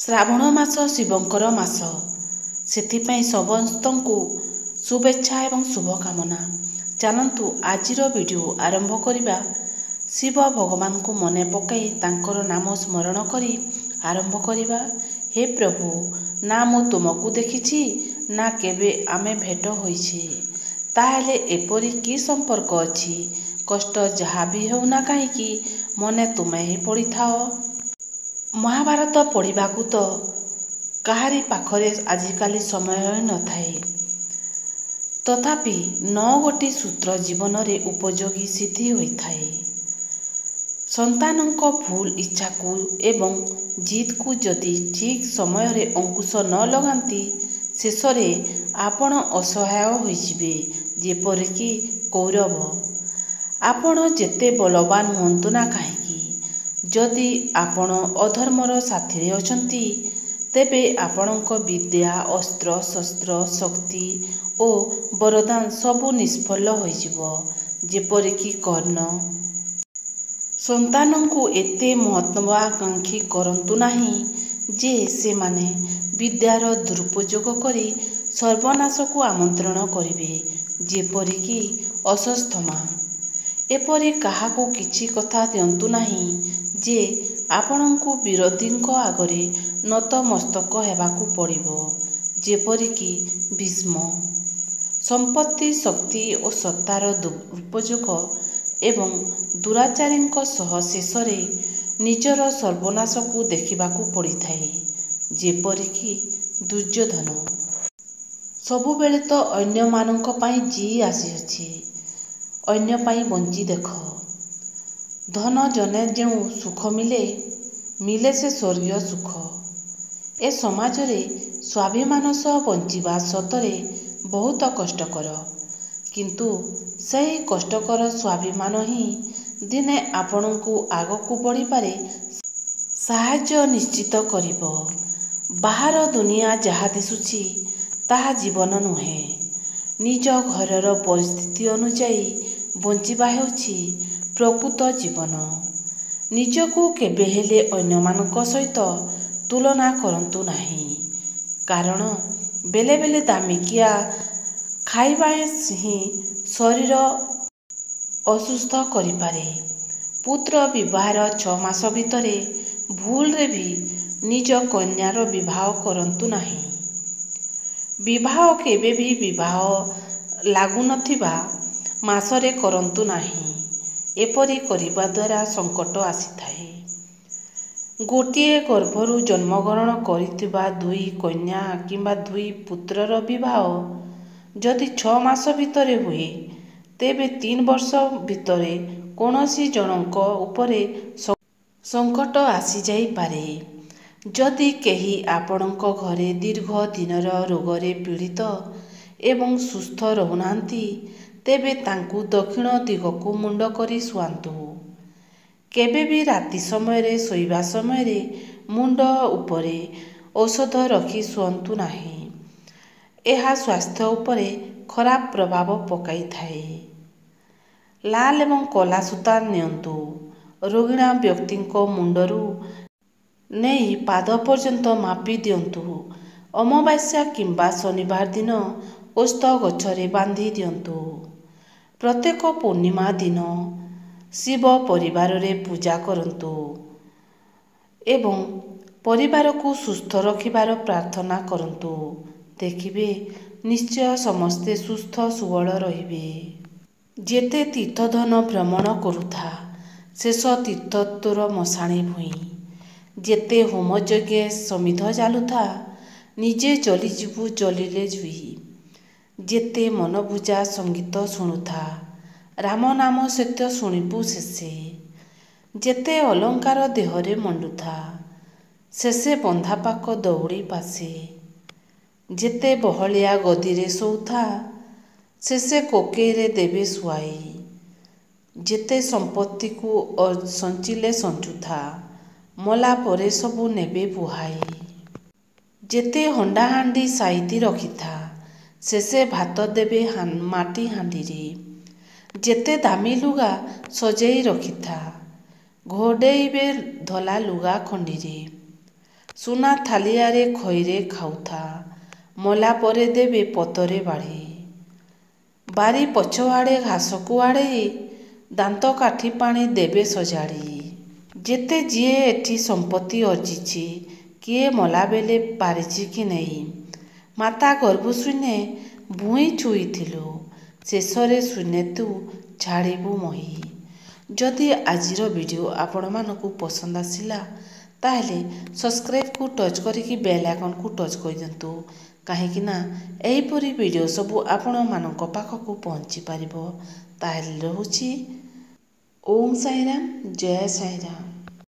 ଶ୍ରାବଣ ମାସ ଶିବଙ୍କର ମାସ, ସେଥିପାଇଁ ସମସ୍ତଙ୍କୁ ଶୁଭେଚ୍ଛା ଏବଂ ଶୁଭକାମନା। ଚାଲନ୍ତୁ ଆଜିର ଭିଡ଼ିଓ ଆରମ୍ଭ କରିବା। ଶିବ ଭଗବାନଙ୍କୁ ମନେ ପକାଇ ତାଙ୍କର ନାମ ସ୍ମରଣ କରି ଆରମ୍ଭ କରିବା। ହେ ପ୍ରଭୁ, ନା ମୁଁ ତୁମକୁ ଦେଖିଛି ନା କେବେ ଆମେ ଭେଟ ହୋଇଛେ, ତାହେଲେ ଏପରି କି ସମ୍ପର୍କ ଅଛି? କଷ୍ଟ ଯାହା ବି ହେଉନା କାହିଁକି ମନେ ତୁମେ ହିଁ ପଡ଼ିଥାଅ। ମହାଭାରତ ପଢ଼ିବାକୁ ତ କାହାରି ପାଖରେ ଆଜିକାଲି ସମୟ ନଥାଏ। ତଥାପି 9ଗୋଟି ସୂତ୍ର ଜୀବନରେ ଉପଯୋଗୀ ସିଦ୍ଧି ହୋଇଥାଏ। ସନ୍ତାନଙ୍କ ଭୁଲ ଇଚ୍ଛାକୁ ଏବଂ ଜିଦକୁ ଯଦି ଠିକ୍ ସମୟରେ ଅଙ୍କୁଶ ନ ଲଗାନ୍ତି, ଶେଷରେ ଆପଣ ଅସହାୟ ହୋଇଯିବେ। ଯେପରିକି କୌରବ। ଆପଣ ଯେତେ ବଳବାନ ହୁଅନ୍ତୁ ନା କାହିଁକି, ଯଦି ଆପଣ ଅଧର୍ମର ସାଥିରେ ଅଛନ୍ତି, ତେବେ ଆପଣଙ୍କ ବିଦ୍ୟା, ଅସ୍ତ୍ର ଶସ୍ତ୍ର, ଶକ୍ତି ଓ ବରଦାନ ସବୁ ନିଷ୍ଫଳ ହୋଇଯିବ। ଯେପରିକି କର୍ଣ୍ଣ। ସନ୍ତାନଙ୍କୁ ଏତେ ମହତ୍ୱାକାଂକ୍ଷୀ କରନ୍ତୁ ନାହିଁ ଯେ ସେମାନେ ବିଦ୍ୟାର ଦୁରୁପଯୋଗ କରି ସର୍ବନାଶକୁ ଆମନ୍ତ୍ରଣ କରିବେ। ଯେପରିକି ଅଶ୍ୱତ୍ଥାମା। ଏପରି କାହାକୁ କିଛି କଥା ଦିଅନ୍ତୁ ନାହିଁ ଯେ ଆପଣଙ୍କୁ ବିରୋଧୀଙ୍କ ଆଗରେ ନତମସ୍ତକ ହେବାକୁ ପଡ଼ିବ। ଯେପରିକି ଭୀଷ୍ମ। ସମ୍ପତ୍ତି, ଶକ୍ତି ଓ ସତ୍ତାର ଦୁରୁପଯୋଗ ଏବଂ ଦୁରାଚାରୀଙ୍କ ସହ ଶେଷରେ ନିଜର ସର୍ବନାଶକୁ ଦେଖିବାକୁ ପଡ଼ିଥାଏ। ଯେପରିକି ଦୁର୍ଯ୍ୟୋଧନ। ସବୁବେଳେ ତ ଅନ୍ୟମାନଙ୍କ ପାଇଁ ଜୀ ଆସିଅଛି, ଅନ୍ୟ ପାଇଁ ବଞ୍ଚି ଦେଖ। ଧନ ଜନେ ଯେଉଁ ସୁଖ ମିଳେ ସେ ସ୍ୱର୍ଗୀୟ ସୁଖ। ଏ ସମାଜରେ ସ୍ୱାଭିମାନ ସହ ବଞ୍ଚିବା ସତରେ ବହୁତ କଷ୍ଟକର। କିନ୍ତୁ ସେହି କଷ୍ଟକର ସ୍ୱାଭିମାନ ହିଁ ଦିନେ ଆପଣଙ୍କୁ ଆଗକୁ ବଢ଼ିବାରେ ସାହାଯ୍ୟ ନିଶ୍ଚିତ କରିବ। ବାହାର ଦୁନିଆ ଯାହା ଦିଶୁଛି ତାହା ଜୀବନ ନୁହେଁ। ନିଜ ଘରର ପରିସ୍ଥିତି ଅନୁଯାୟୀ ବଞ୍ଚିବା ହେଉଛି ପ୍ରକୃତ ଜୀବନ। ନିଜକୁ କେବେହେଲେ ଅନ୍ୟମାନଙ୍କ ସହିତ ତୁଳନା କରନ୍ତୁ ନାହିଁ। କାରଣ ବେଳେ ବେଳେ ଦାମିକିଆ ଖାଇବା ହିଁ ଶରୀର ଅସୁସ୍ଥ କରିପାରେ। ପୁତ୍ର ବିବାହର 6 ମାସ ଭିତରେ ଭୁଲରେ ବି ନିଜ କନ୍ୟାର ବିବାହ କରନ୍ତୁ ନାହିଁ। ବିବାହ କେବେ ବି ବିବାହ ଲାଗୁନଥିବା ମାସରେ କରନ୍ତୁ ନାହିଁ। ଏପରି କରିବା ଦ୍ୱାରା ସଙ୍କଟ ଆସିଥାଏ। ଗୋଟିଏ ଗର୍ଭରୁ ଜନ୍ମଗ୍ରହଣ କରିଥିବା 2 କନ୍ୟା କିମ୍ବା 2 ପୁତ୍ରର ବିବାହ ଯଦି 6 ମାସ ଭିତରେ ହୁଏ, ତେବେ 3 ବର୍ଷ ଭିତରେ କୌଣସି ଜଣଙ୍କ ଉପରେ ସଙ୍କଟ ଆସିଯାଇପାରେ। ଯଦି କେହି ଆପଣଙ୍କ ଘରେ ଦୀର୍ଘ ଦିନର ରୋଗରେ ପୀଡ଼ିତ ଏବଂ ସୁସ୍ଥ ରହୁନାହାନ୍ତି, ତେବେ ତାଙ୍କୁ ଦକ୍ଷିଣ ଦିଗକୁ ମୁଣ୍ଡ କରି ଶୁଆନ୍ତୁ। କେବେ ବି ରାତି ସମୟରେ ଶୋଇବା ସମୟରେ ମୁଣ୍ଡ ଉପରେ ଔଷଧ ରଖି ଶୁଅନ୍ତୁ ନାହିଁ। ଏହା ସ୍ୱାସ୍ଥ୍ୟ ଉପରେ ଖରାପ ପ୍ରଭାବ ପକାଇଥାଏ। ଲାଲ ଏବଂ କଳା ସୂତା ନିଅନ୍ତୁ। ରୋଗିଣା ବ୍ୟକ୍ତିଙ୍କ ମୁଣ୍ଡରୁ ନେଇ ପାଦ ପର୍ଯ୍ୟନ୍ତ ମାପି ଦିଅନ୍ତୁ। ଅମାବାସ୍ୟା କିମ୍ବା ଶନିବାର ଦିନ ଓସ୍ତ ଗଛରେ ବାନ୍ଧି ଦିଅନ୍ତୁ। ପ୍ରତ୍ୟେକ ପୂର୍ଣ୍ଣିମା ଦିନ ଶିବ ପରିବାରରେ ପୂଜା କରନ୍ତୁ ଏବଂ ପରିବାରକୁ ସୁସ୍ଥ ରଖିବାର ପ୍ରାର୍ଥନା କରନ୍ତୁ। ଦେଖିବେ ନିଶ୍ଚୟ ସମସ୍ତେ ସୁସ୍ଥ ସବଳ ରହିବେ। ଯେତେ ତୀର୍ଥଧନ ଭ୍ରମଣ କରୁଥା, ଶେଷ ତୀର୍ଥ ତୋର ମଶାଣି ଭୂଇଁ। ଯେତେ ହୋମଯଜ୍ଞ ସମିଧ ଜାଲୁଥା, ନିଜେ ଜଳିଯିବୁ ଜଳିଲେ ଜୁଇ। ଯେତେ ମନବୁଜା ସଙ୍ଗୀତ ଶୁଣୁଥା, ରାମ ନାମ ସତ୍ୟ ଶୁଣିବୁ ଶେଷେ। ଯେତେ ଅଳଙ୍କାର ଦେହରେ ମଣ୍ଡୁଥା, ଶେଷେ ବନ୍ଧାପାକ ଦଉଡ଼ି ପାଶେ। ଯେତେ ବହଳିଆ ଗଦିରେ ଶୋଉଥା, ଶେଷେ କୋକେଇରେ ଦେବେ ଶୁଆଇ। ଯେତେ ସମ୍ପତ୍ତିକୁ ସଞ୍ଚିଲେ ସଞ୍ଚୁଥା, ମଲା ପରେ ସବୁ ନେବେ ବୁହାଇ। ଯେତେ ହଣ୍ଡାହାଣ୍ଡି ସାଇତି ରଖିଥା, ଶେଷେ ଭାତ ଦେବେ ମାଟି ହାଣ୍ଡିରେ। ଯେତେ ଦାମୀ ଲୁଗା ସଜେଇ ରଖିଥା, ଘୋଡ଼େଇବେ ଧଳା ଲୁଗା ଖଣ୍ଡିରେ। ସୁନା ଥାଳିଆରେ ଖଇରେ ଖାଉଥା, ମଲା ପରେ ଦେବେ ପତରେ ବାଢ଼ି। ବାରି ପଛଆଡ଼େ ଘାସକୁ ଆଡ଼େଇ, ଦାନ୍ତ କାଠି ପାଣି ଦେବେ ସଜାଡ଼ି। ଯେତେ ଯିଏ ଏଠି ସମ୍ପତ୍ତି ଅର୍ଜିଛି, କିଏ ମଲାବେଳେ ପାରିଛି କି ନେଇ। ମାତା ଗର୍ଭ ଶୂନ୍ୟେ ଭୂଇଁ ଛୁଇଁଥିଲୁ, ଶେଷରେ ଶୂନ୍ୟେ ତୁ ଛାଡ଼ିବୁ ମହି। ଯଦି ଆଜିର ଭିଡ଼ିଓ ଆପଣମାନଙ୍କୁ ପସନ୍ଦ ଆସିଲା, ତାହେଲେ ସବସ୍କ୍ରାଇବ୍କୁ ଟଚ୍ କରିକି ବେଲ୍ ଆଇକନ୍କୁ ଟଚ୍ କରିଦିଅନ୍ତୁ। କାହିଁକିନା ଏହିପରି ଭିଡ଼ିଓ ସବୁ ଆପଣମାନଙ୍କ ପାଖକୁ ପହଞ୍ଚି ପାରିବ। ତାହେଲେ ରହୁଛି। ଓମ୍ ସାଇରାମ, ଜୟ ସାଇରାମ।